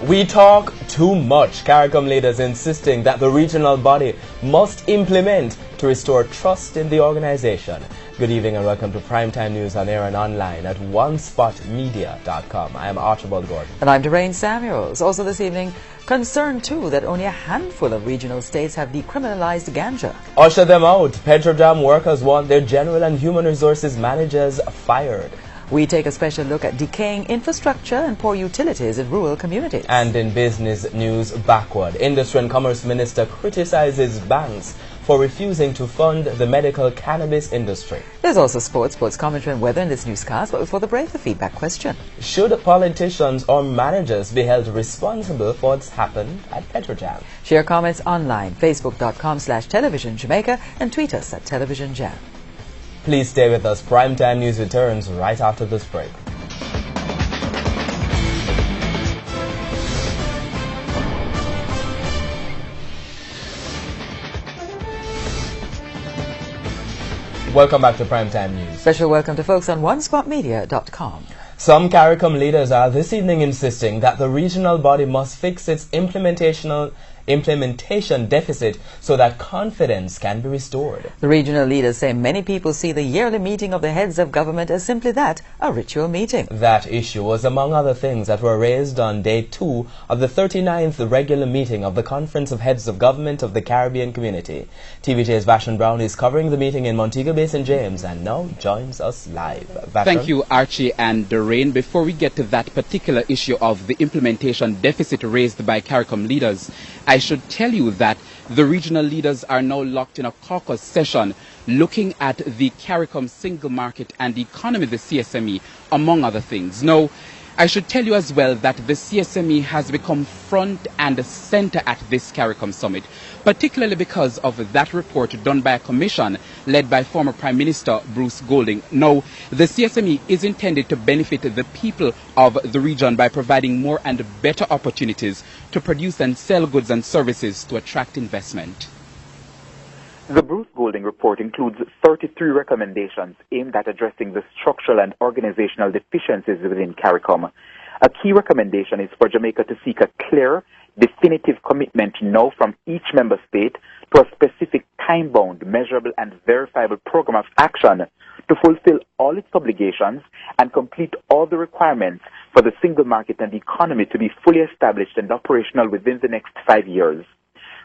We talk too much. CARICOM leaders insisting that the regional body must implement to restore trust in the organization. Good evening and welcome to Primetime News on air and online at onespotmedia.com. I am Archibald Gordon. And I'm Doreen Samuels. Also this evening, concern too that only a handful of regional states have decriminalized ganja. Usher them out. Petrojam workers want their general and human resources managers fired. We take a special look at decaying infrastructure and poor utilities in rural communities. And in business news, backward. Industry and Commerce Minister criticizes banks for refusing to fund the medical cannabis industry. There's also sports commentary and weather in this newscast, but before the break, the feedback question. Should politicians or managers be held responsible for what's happened at Petrojam? Share comments online, facebook.com/television Jamaica, and tweet us at Television Jam. Please stay with us. Primetime News returns right after this break. Welcome back to Primetime News. Special welcome to folks on onespotmedia.com. Some CARICOM leaders are this evening insisting that the regional body must fix its implementation deficit so that confidence can be restored. The regional leaders say many people see the yearly meeting of the heads of government as simply that, a ritual meeting. That issue was among other things that were raised on day 2 of the 39th regular meeting of the Conference of Heads of Government of the Caribbean Community. TVJ's Vashon Brown is covering the meeting in Montego Bay, St. James, and now joins us live. Vashon? Thank you, Archie and Doreen. Before we get to that particular issue of the implementation deficit raised by CARICOM leaders, I should tell you that the regional leaders are now locked in a caucus session looking at the CARICOM single market and economy, the CSME, among other things. Now, I should tell you as well that the CSME has become front and center at this CARICOM summit, particularly because of that report done by a commission led by former Prime Minister Bruce Golding. Now, the CSME is intended to benefit the people of the region by providing more and better opportunities to produce and sell goods and services to attract investment. The Bruce Golding report includes 33 recommendations aimed at addressing the structural and organizational deficiencies within CARICOM. A key recommendation is for Jamaica to seek a clear, definitive commitment now from each member state to a specific time-bound, measurable and verifiable program of action to fulfill all its obligations and complete all the requirements for the single market and economy to be fully established and operational within the next 5 years.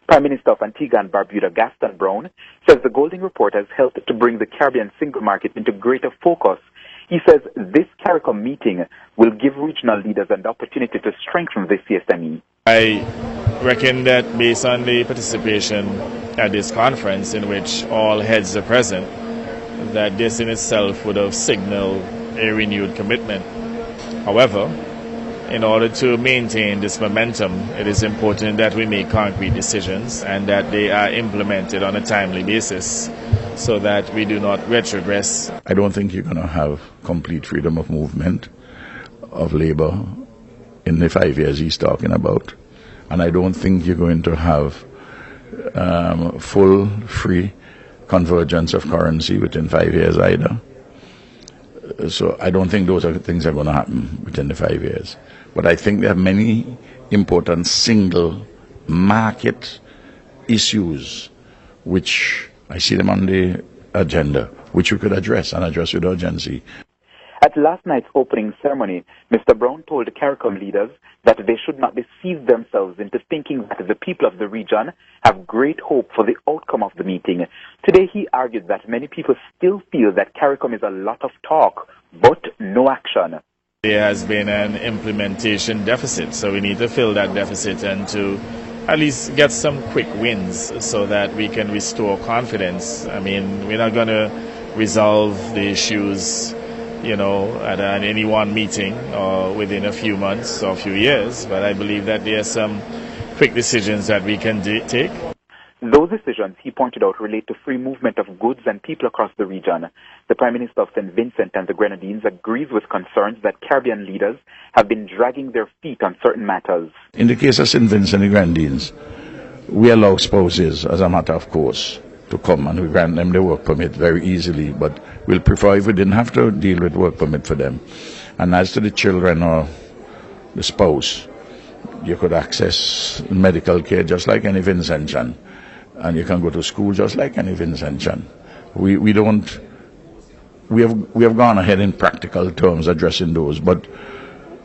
Prime Minister of Antigua and Barbuda, Gaston Brown, says the Golding Report has helped to bring the Caribbean single market into greater focus. He says this CARICOM meeting will give regional leaders an opportunity to strengthen the CSME. I reckon that based on the participation at this conference in which all heads are present, that this in itself would have signaled a renewed commitment. However, in order to maintain this momentum, it is important that we make concrete decisions and that they are implemented on a timely basis so that we do not retrogress. I don't think you're going to have complete freedom of movement of labor in the 5 years he's talking about. And I don't think you're going to have full, free convergence of currency within 5 years either. So I don't think those are things that are going to happen within the 5 years. But I think there are many important single market issues which I see them on the agenda, which we could address and address with urgency. At last night's opening ceremony, Mr. Brown told the CARICOM leaders that they should not deceive themselves into thinking that the people of the region have great hope for the outcome of the meeting. Today he argued that many people still feel that CARICOM is a lot of talk, but no action. There has been an implementation deficit, so we need to fill that deficit and to at least get some quick wins so that we can restore confidence. I mean, we're not going to resolve the issues, at any one meeting or within a few months or a few years, but I believe that there are some quick decisions that we can take. Those decisions, he pointed out, relate to free movement of goods and people across the region. The Prime Minister of St. Vincent and the Grenadines agrees with concerns that Caribbean leaders have been dragging their feet on certain matters. In the case of St. Vincent and the Grenadines, we allow spouses, as a matter of course, to come, and we grant them the work permit very easily, but we'll prefer if we didn't have to deal with work permit for them. And as to the children or the spouse, You could access medical care just like any Vincentian, and you can go to school just like any Vincentian. We have gone ahead in practical terms addressing those, but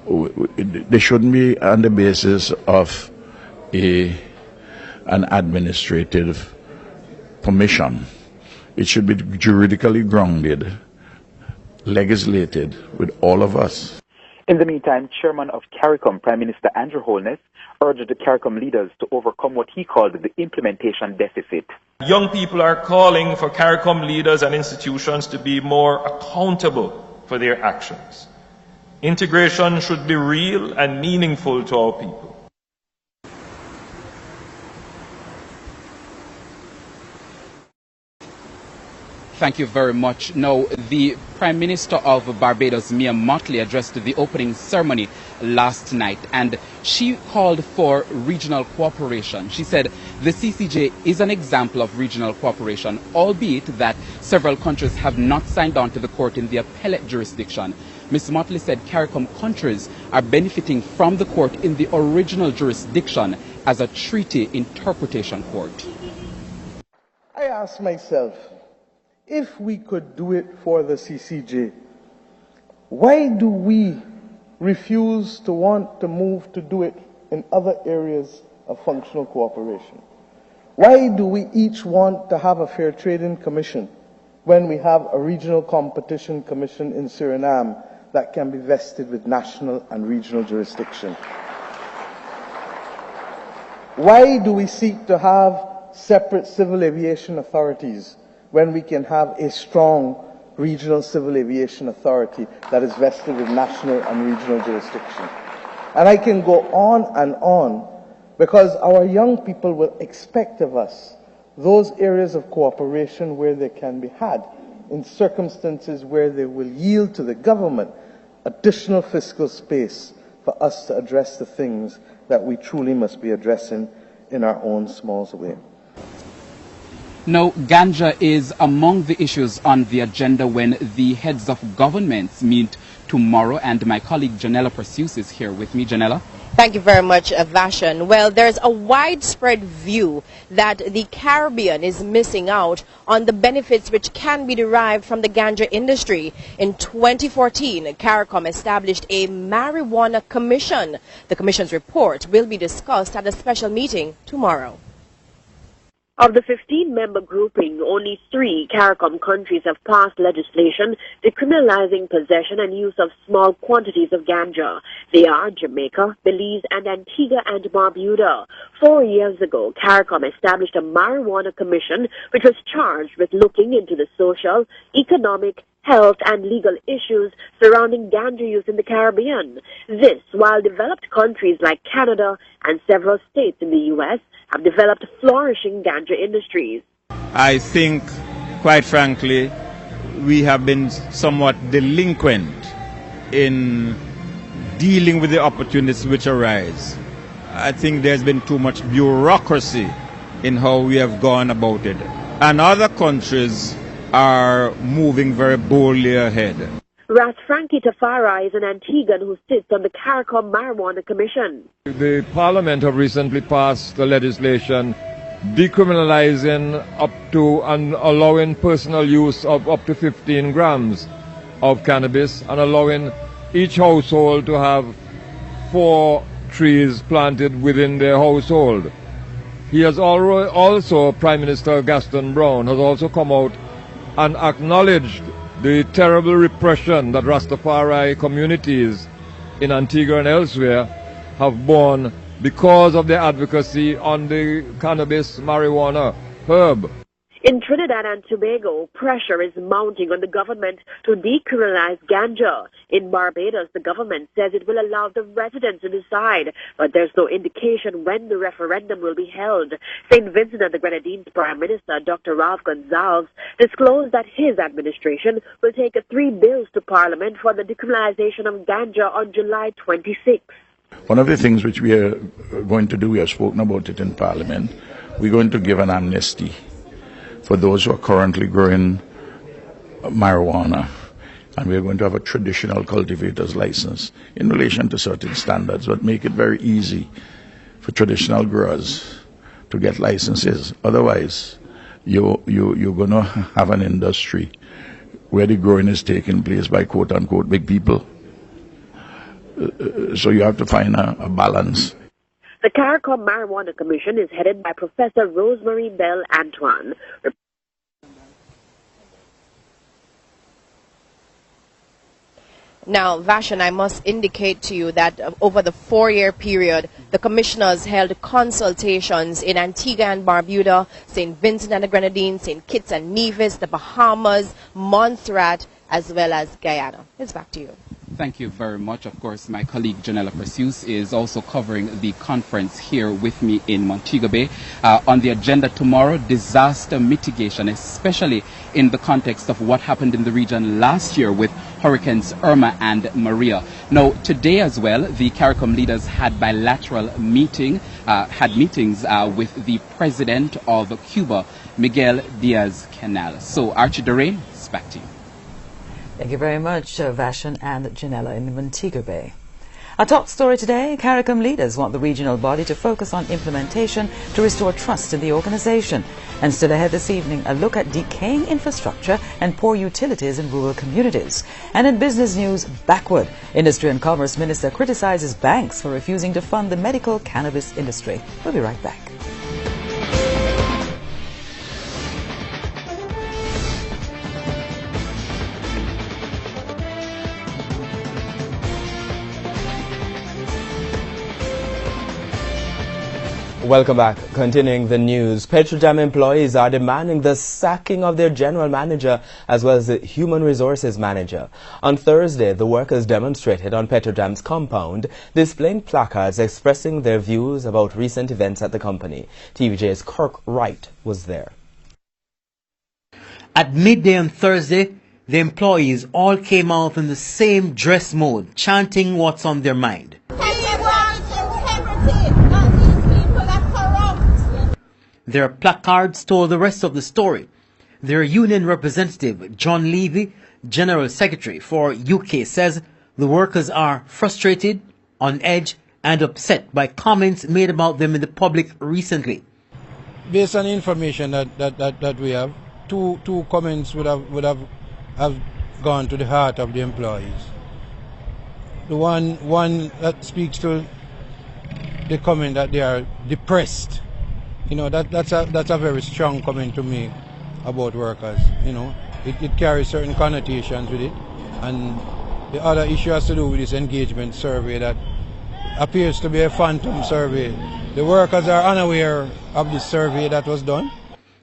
they shouldn't be on the basis of an administrative permission. It should be juridically grounded, legislated with all of us. In the meantime, Chairman of CARICOM, Prime Minister Andrew Holness, urged the CARICOM leaders to overcome what he called the implementation deficit. Young people are calling for CARICOM leaders and institutions to be more accountable for their actions. Integration should be real and meaningful to our people. Thank you very much. Now, the Prime Minister of Barbados, Mia Mottley, addressed the opening ceremony last night, and she called for regional cooperation. She said the CCJ is an example of regional cooperation, albeit that several countries have not signed on to the court in the appellate jurisdiction. Ms. Mottley said CARICOM countries are benefiting from the court in the original jurisdiction as a treaty interpretation court. I ask myself, if we could do it for the CCJ, why do we refuse to want to move to do it in other areas of functional cooperation? Why do we each want to have a fair trading commission when we have a regional competition commission in Suriname that can be vested with national and regional jurisdiction? Why do we seek to have separate civil aviation authorities when we can have a strong regional civil aviation authority that is vested with national and regional jurisdiction? And I can go on, because our young people will expect of us those areas of cooperation where they can be had, in circumstances where they will yield to the government additional fiscal space for us to address the things that we truly must be addressing in our own small way. Now, ganja is among the issues on the agenda when the heads of governments meet tomorrow, and my colleague Janella Perseus is here with me. Janella? Thank you very much, Vashan. Well, there's a widespread view that the Caribbean is missing out on the benefits which can be derived from the ganja industry. In 2014, CARICOM established a marijuana commission. The commission's report will be discussed at a special meeting tomorrow. Of the 15-member grouping, only 3 CARICOM countries have passed legislation decriminalizing possession and use of small quantities of ganja. They are Jamaica, Belize, and Antigua and Barbuda. 4 years ago, CARICOM established a marijuana commission which was charged with looking into the social, economic, health and legal issues surrounding ganja use in the Caribbean. This, while developed countries like Canada and several states in the U.S. have developed flourishing ganja industries. I think, quite frankly, we have been somewhat delinquent in dealing with the opportunities which arise. I think there's been too much bureaucracy in how we have gone about it. And other countries are moving very boldly ahead. Ras Frankie Tafara is an Antiguan who sits on the CARICOM Marijuana Commission. The Parliament have recently passed the legislation decriminalizing up to and allowing personal use of up to 15 grams of cannabis and allowing each household to have 4 trees planted within their household. He has also, Prime Minister Gaston Brown has also come out and acknowledged the terrible repression that Rastafari communities in Antigua and elsewhere have borne because of their advocacy on the cannabis marijuana herb. In Trinidad and Tobago, pressure is mounting on the government to decriminalize ganja. In Barbados, the government says it will allow the residents to decide, but there's no indication when the referendum will be held. St. Vincent and the Grenadines Prime Minister, Dr. Ralph Gonsalves, disclosed that his administration will take 3 bills to Parliament for the decriminalization of ganja on July 26. One of the things which we are going to do, we have spoken about it in Parliament, we're going to give an amnesty for those who are currently growing marijuana And we're going to have a traditional cultivator's license in relation to certain standards, but make it very easy for traditional growers to get licenses. Otherwise, you're going to have an industry where the growing is taking place by quote-unquote big people. So you have to find a balance. The CARICOM Marijuana Commission is headed by Professor Rosemary Bell Antoine. Now, Vashan, I must indicate to you that over the 4-year period, the commissioners held consultations in Antigua and Barbuda, St. Vincent and the Grenadines, St. Kitts and Nevis, the Bahamas, Montserrat, as well as Guyana. It's back to you. Thank you very much. Of course, my colleague Janella Perseus is also covering the conference here with me in Montego Bay. On the agenda tomorrow, disaster mitigation, especially in the context of what happened in the region last year with Hurricanes Irma and Maria. Now, today as well, the CARICOM leaders had bilateral meetings with the president of Cuba, Miguel Diaz-Canel. So, Archie Doreen, it's back to you. Thank you very much, Vashan and Janella in Montego Bay. Our top story today, CARICOM leaders want the regional body to focus on implementation to restore trust in the organization. And still ahead this evening, a look at decaying infrastructure and poor utilities in rural communities. And in business news, backward. Industry and Commerce Minister criticizes banks for refusing to fund the medical cannabis industry. We'll be right back. Welcome back. Continuing the news, Petrojam employees are demanding the sacking of their general manager as well as the human resources manager. On Thursday, the workers demonstrated on Petrojam's compound, displaying placards expressing their views about recent events at the company. TVJ's Kirk Wright was there. At midday on Thursday, the employees all came out in the same dress mode, chanting what's on their mind. Their placards told the rest of the story. Their union representative, John Levy, General Secretary for UK, says the workers are frustrated, on edge and upset by comments made about them in the public recently. Based on the information that we have, two comments would have gone to the heart of the employees. The one that speaks to the comment that they are depressed. You know, that's a very strong comment to make about workers. You know, it carries certain connotations with it. And the other issue has to do with this engagement survey that appears to be a phantom survey. The workers are unaware of the survey that was done.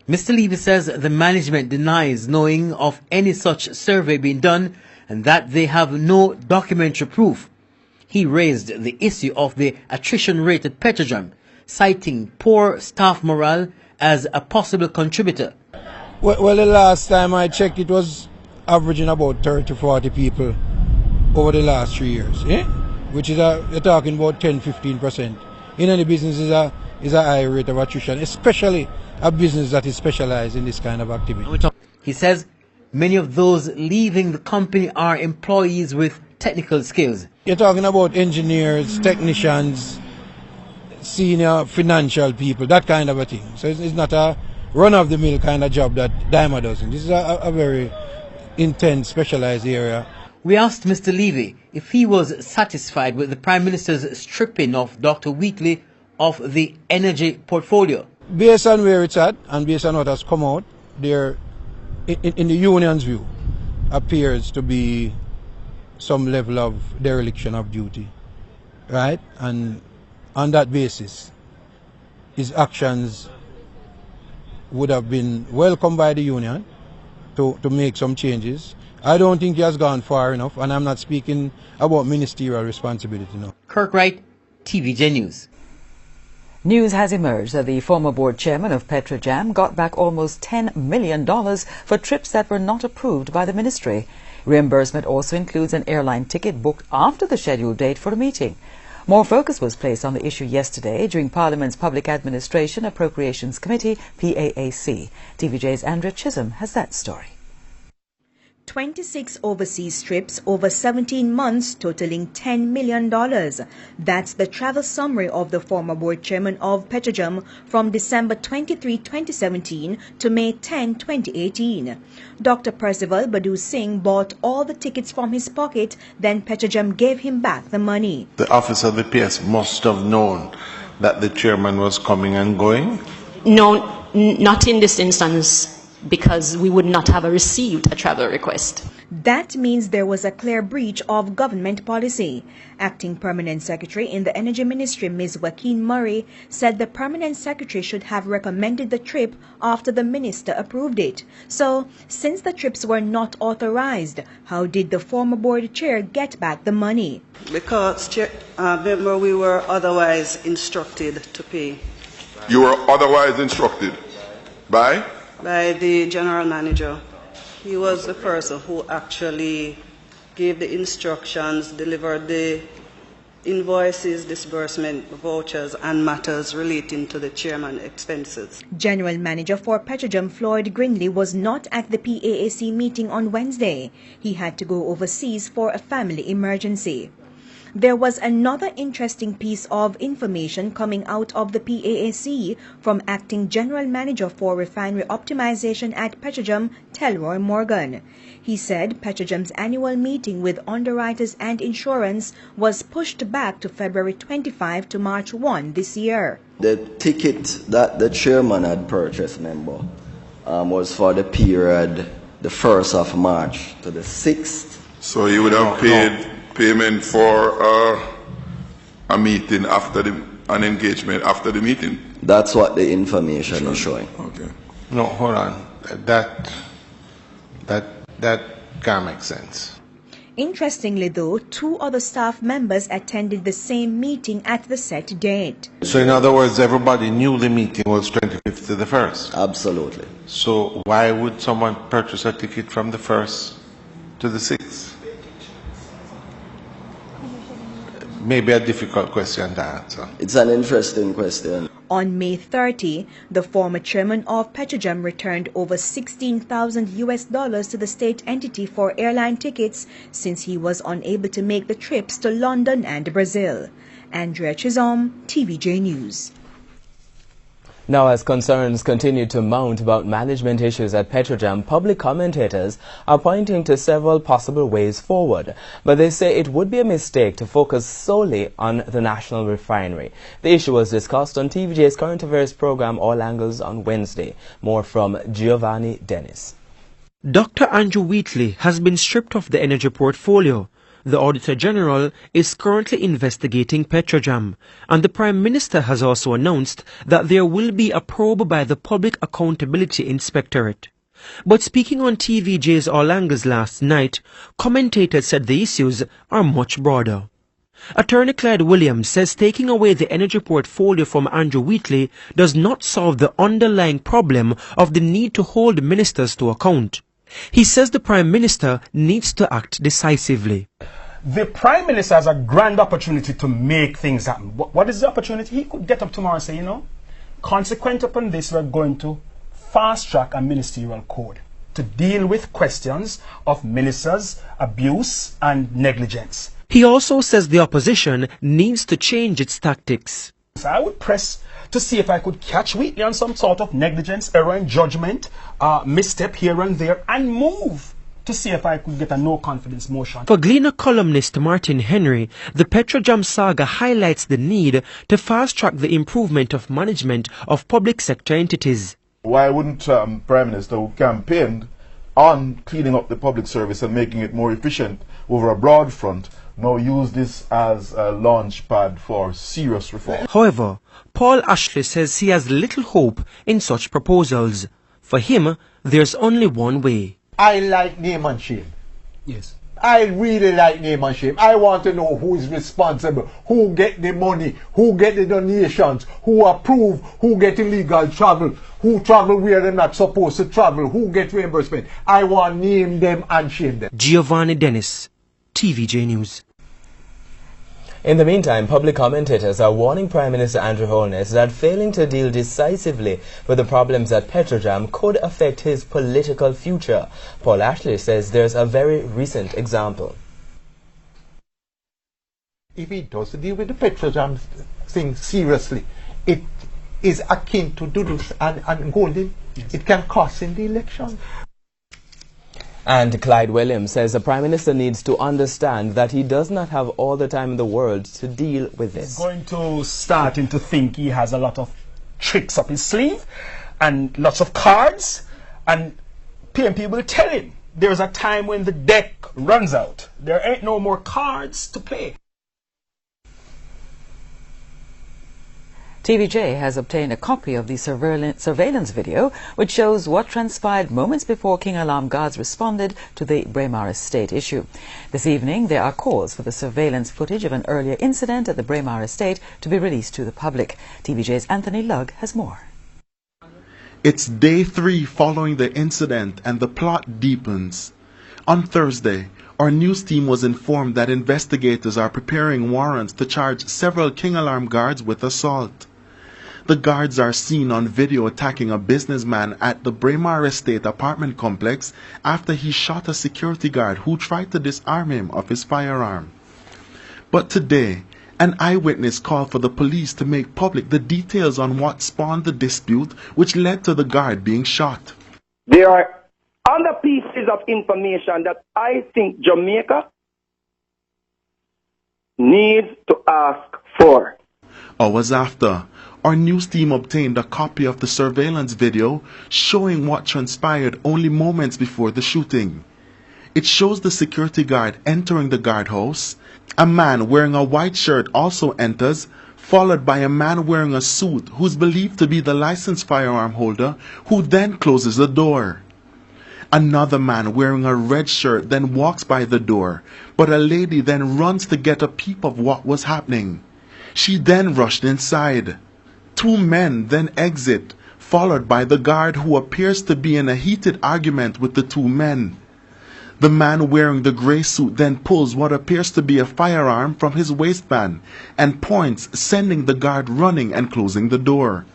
Mr. Levy says the management denies knowing of any such survey being done and that they have no documentary proof. He raised the issue of the attrition rate at Petrojam, citing poor staff morale as a possible contributor. Well, the last time I checked, it was averaging about 30 to 40 people over the last 3 years, which is you're talking about 10-15%. In any business is a high rate of attrition, especially a business that is specialized in this kind of activity. He says many of those leaving the company are employees with technical skills. You're talking about engineers, technicians, senior financial people, that kind of a thing. So it's not a run-of-the-mill kind of job that Daima does. This is a very intense, specialized area. We asked Mr. Levy if he was satisfied with the Prime Minister's stripping of Dr. Wheatley of the energy portfolio. Based on where it's at and based on what has come out, there, in the union's view, appears to be some level of dereliction of duty, right? And on that basis, his actions would have been welcomed by the union to make some changes. I don't think he has gone far enough, and I'm not speaking about ministerial responsibility now. Kirk Wright, TVJ News. News has emerged that the former board chairman of Petrojam got back almost $10 million for trips that were not approved by the ministry. Reimbursement also includes an airline ticket booked after the scheduled date for a meeting. More focus was placed on the issue yesterday during Parliament's Public Administration Appropriations Committee, PAAC. TVJ's Andrea Chisholm has that story. 26 overseas trips over 17 months totaling $10 million. That's the travel summary of the former board chairman of Petrojam from December 23, 2017 to May 10, 2018. Dr. Percival Badu Singh bought all the tickets from his pocket, then Petrojam gave him back the money. The officer of the PS must have known that the chairman was coming and going? No, not in this instance, because we would not have received a travel request. That means there was a clear breach of government policy. Acting Permanent Secretary in the Energy Ministry, Ms. Joaquin Murray, said the Permanent Secretary should have recommended the trip after the Minister approved it. So, since the trips were not authorized, how did the former board chair get back the money? Because, remember, we were otherwise instructed to pay. You were otherwise instructed by? By the general manager. He was the person who actually gave the instructions, delivered the invoices, disbursement vouchers, and matters relating to the chairman expenses. General Manager for Petrojam Floyd Grindley was not at the PAAC meeting on Wednesday. He had to go overseas for a family emergency. There was another interesting piece of information coming out of the PAAC from Acting General Manager for Refinery Optimization at Petrojam, Telroy Morgan. He said Petrojam's annual meeting with underwriters and insurance was pushed back to February 25 to March 1 this year. The ticket that the chairman had purchased, member, was for the period the 1st of March to the 6th. So you would have paid payment for a meeting after an engagement after the meeting? That's what the information is showing. Okay. No, hold on. That can't make sense. Interestingly though, 2 other staff members attended the same meeting at the set date. So in other words, everybody knew the meeting was 25th to the 1st? Absolutely. So why would someone purchase a ticket from the 1st to the 6th? Maybe a difficult question to answer. It's an interesting question. On May 30, the former chairman of Petrojam returned over $16,000 to the state entity for airline tickets since he was unable to make the trips to London and Brazil. Andrea Chisholm, TVJ News. Now, as concerns continue to mount about management issues at Petrojam, public commentators are pointing to several possible ways forward. But they say it would be a mistake to focus solely on the national refinery. The issue was discussed on TVJ's current affairs program All Angles on Wednesday. More from Giovanni Dennis. Dr. Andrew Wheatley has been stripped of the energy portfolio. The Auditor General is currently investigating Petrojam, and the Prime Minister has also announced that there will be a probe by the Public Accountability Inspectorate. But speaking on TVJ's All Angles last night, commentators said the issues are much broader. Attorney Clyde Williams says taking away the energy portfolio from Andrew Wheatley does not solve the underlying problem of the need to hold ministers to account. He says the Prime Minister needs to act decisively. The Prime Minister has a grand opportunity to make things happen. What is the opportunity? He could get up tomorrow and say, you know, consequent upon this, we're going to fast-track a ministerial code to deal with questions of ministers' abuse and negligence. He also says the opposition needs to change its tactics. So I would press to see if I could catch Wheatley on some sort of negligence, error in judgment, misstep here and there, and move to see if I could get a no-confidence motion. For Gleaner columnist Martin Henry, the Petrojam saga highlights the need to fast-track the improvement of management of public sector entities. Why wouldn't Prime Minister, who campaigned on cleaning up the public service and making it more efficient over a broad front, now use this as a launch pad for serious reform? However, Paul Ashley says he has little hope in such proposals. For him, there's only one way. I like name and shame. Yes. I really like name and shame. I want to know who is responsible, who get the money, who get the donations, who approve, who get illegal travel, who travel where they're not supposed to travel, who get reimbursement. I want name them and shame them. Giovanni Dennis, TVJ News. In the meantime, public commentators are warning Prime Minister Andrew Holness that failing to deal decisively with the problems at Petrojam could affect his political future. Paul Ashley says there's a very recent example. If he does deal with the Petrojam thing seriously, it is akin to Dudus and Golding. Yes. It can cost him the election. And Clyde Williams says the Prime Minister needs to understand that he does not have all the time in the world to deal with this. He's going to starting to think he has a lot of tricks up his sleeve and lots of cards, and PMP will tell him there's a time when the deck runs out. There ain't no more cards to play. TVJ has obtained a copy of the surveillance video which shows what transpired moments before King Alarm Guards responded to the Braemar Estate issue. This evening there are calls for the surveillance footage of an earlier incident at the Braemar Estate to be released to the public. TVJ's Anthony Lugg has more. It's day 3 following the incident and the plot deepens. On Thursday, our news team was informed that investigators are preparing warrants to charge several King Alarm Guards with assault. The guards are seen on video attacking a businessman at the Braemar Estate apartment complex after he shot a security guard who tried to disarm him of his firearm. But today, an eyewitness called for the police to make public the details on what spawned the dispute which led to the guard being shot. There are other pieces of information that I think Jamaica needs to ask for. Hours after, our news team obtained a copy of the surveillance video showing what transpired only moments before the shooting. It shows the security guard entering the guardhouse. A man wearing a white shirt also enters, followed by a man wearing a suit who's believed to be the licensed firearm holder, who then closes the door. Another man wearing a red shirt then walks by the door, but a lady then runs to get a peep of what was happening. She then rushed inside. 2 men then exit, followed by the guard who appears to be in a heated argument with the 2 men. The man wearing the grey suit then pulls what appears to be a firearm from his waistband and points, sending the guard running and closing the door.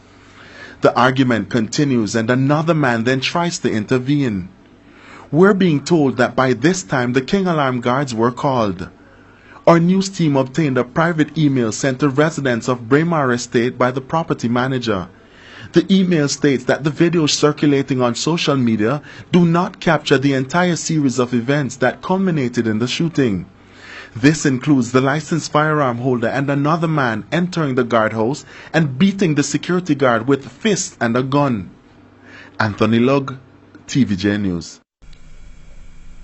The argument continues and another man then tries to intervene. We're being told that by this time the King Alarm Guards were called. Our news team obtained a private email sent to residents of Braemar Estate by the property manager. The email states that the videos circulating on social media do not capture the entire series of events that culminated in the shooting. This includes the licensed firearm holder and another man entering the guardhouse and beating the security guard with fists and a gun. Anthony Lugg, TVJ News.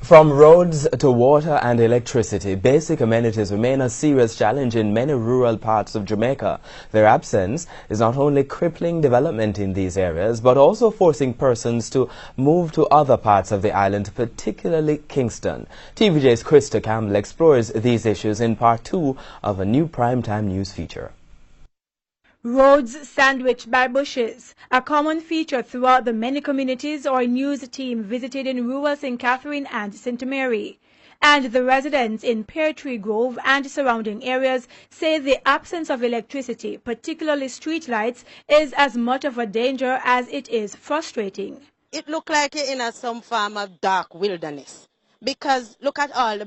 From roads to water and electricity, basic amenities remain a serious challenge in many rural parts of Jamaica. Their absence is not only crippling development in these areas, but also forcing persons to move to other parts of the island, particularly Kingston. TVJ's Krista Campbell explores these issues in part 2 of a new primetime news feature. Roads sandwiched by bushes, a common feature throughout the many communities our news team visited in rural St. Catherine and St. Mary. And the residents in Pear Tree Grove and surrounding areas say the absence of electricity, particularly streetlights, is as much of a danger as it is frustrating. It look like you're in some form of dark wilderness, because look at all the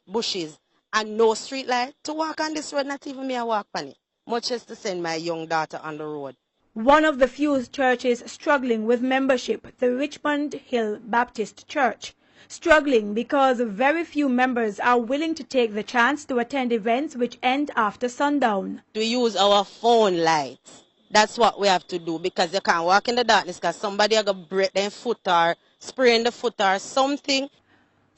bushes and no streetlight. To walk on this road, not even me a walk on it. Much as to send my young daughter on the road. One of the few churches struggling with membership, the Richmond Hill Baptist Church. Struggling because very few members are willing to take the chance to attend events which end after sundown. We use our phone lights. That's what we have to do, because you can't walk in the darkness because somebody are going to break their foot or spray in the foot or something.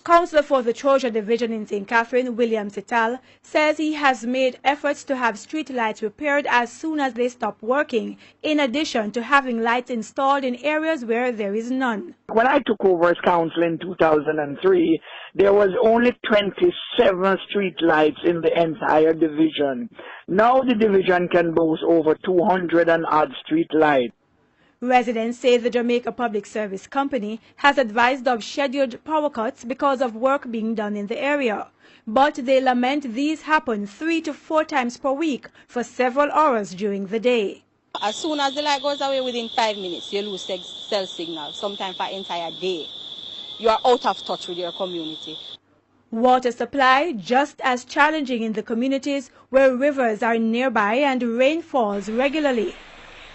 Councillor for the Troja Division in St. Catherine, William Sital, says he has made efforts to have street lights repaired as soon as they stop working, in addition to having lights installed in areas where there is none. When I took over as council in 2003, there was only 27 street lights in the entire division. Now the division can boast over 200 and odd street lights. Residents say the Jamaica Public Service Company has advised of scheduled power cuts because of work being done in the area. But they lament these happen 3 to 4 times per week for several hours during the day. As soon as the light goes away, within 5 minutes, you lose cell signal, sometimes for entire day. You are out of touch with your community. Water supply just as challenging in the communities where rivers are nearby and rain falls regularly.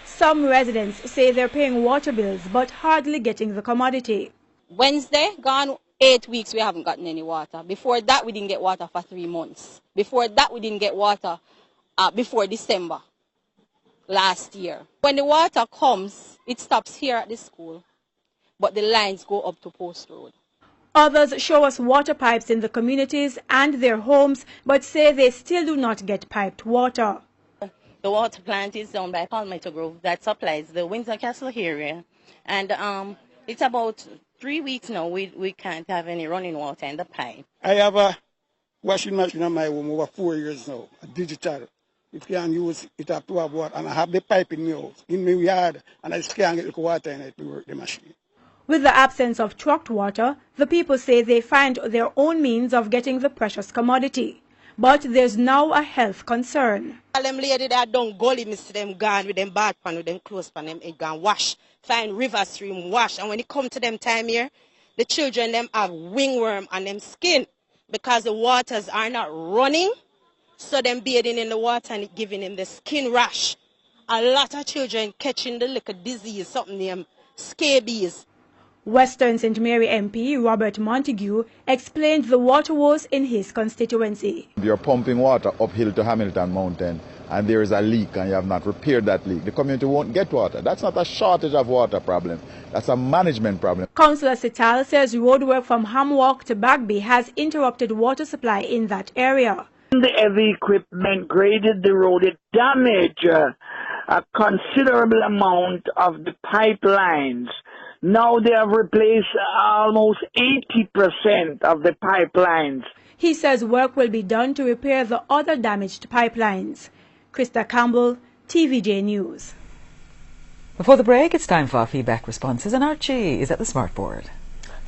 Some residents say they're paying water bills but hardly getting the commodity. Wednesday, gone 8 weeks, we haven't gotten any water. Before that, we didn't get water for 3 months. Before that, we didn't get water before December last year. When the water comes, it stops here at the school, but the lines go up to Post Road. Others show us water pipes in the communities and their homes, but say they still do not get piped water. The water plant is down by Palmetto Grove that supplies the Windsor Castle area. And it's about 3 weeks now we can't have any running water in the pipe. I have a washing machine in my home over 4 years now, a digital. If you can use it, have to have water. And I have the pipe in my house, in my yard, and I just can't get the water in it to work the machine. With the absence of trucked water, the people say they find their own means of getting the precious commodity. But there's now a health concern. All them lady that don't gully, me see them gone with them bath pan, with them clothes pan, them egg and wash. Find river stream, wash. And when it come to them time here, the children them have wingworm on them skin because the waters are not running. So them bathing in the water and it giving them the skin rash. A lot of children catching the little disease, something named scabies. Western St. Mary MP Robert Montague explained the water woes in his constituency. You're pumping water uphill to Hamilton Mountain and there is a leak and you have not repaired that leak. The community won't get water. That's not a shortage of water problem. That's a management problem. Councillor Sital says roadwork from Hamwalk to Bagby has interrupted water supply in that area. The heavy equipment graded the road, it damaged a considerable amount of the pipelines. Now they have replaced almost 80% of the pipelines. He says work will be done to repair the other damaged pipelines. Krista Campbell, TVJ News. Before the break, it's time for our feedback responses, and Archie is at the smart board.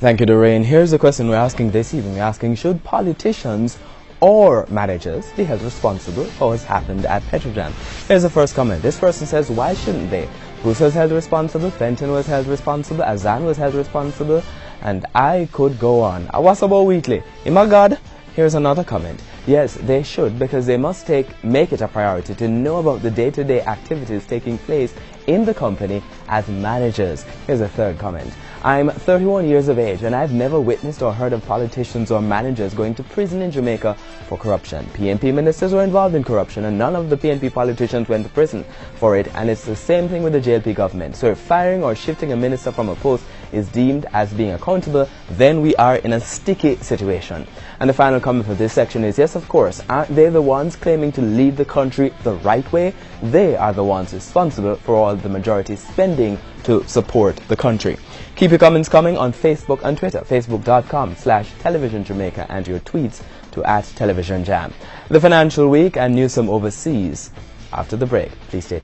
Thank you, Doreen. Here's the question we're asking this evening. We're asking, should politicians or managers be held responsible for what's happened at Petrojam? Here's the first comment. This person says, why shouldn't they? Bruce was held responsible, Fenton was held responsible, Azan was held responsible, and I could go on. What's about Wheatley? Oh my God. Here's another comment. Yes, they should, because they must make it a priority to know about the day-to-day activities taking place in the company as managers. Here's a third comment. I'm 31 years of age and I've never witnessed or heard of politicians or managers going to prison in Jamaica for corruption. PNP ministers were involved in corruption and none of the PNP politicians went to prison for it, and it's the same thing with the JLP government. So if firing or shifting a minister from a post is deemed as being accountable, then we are in a sticky situation. And the final comment for this section is, yes, of course, aren't they the ones claiming to lead the country the right way? They are the ones responsible for all the majority spending to support the country. Keep your comments coming on Facebook and Twitter, facebook.com/Television Jamaica, and your tweets to @TelevisionJam. The Financial Week and news from overseas. After the break, please stay.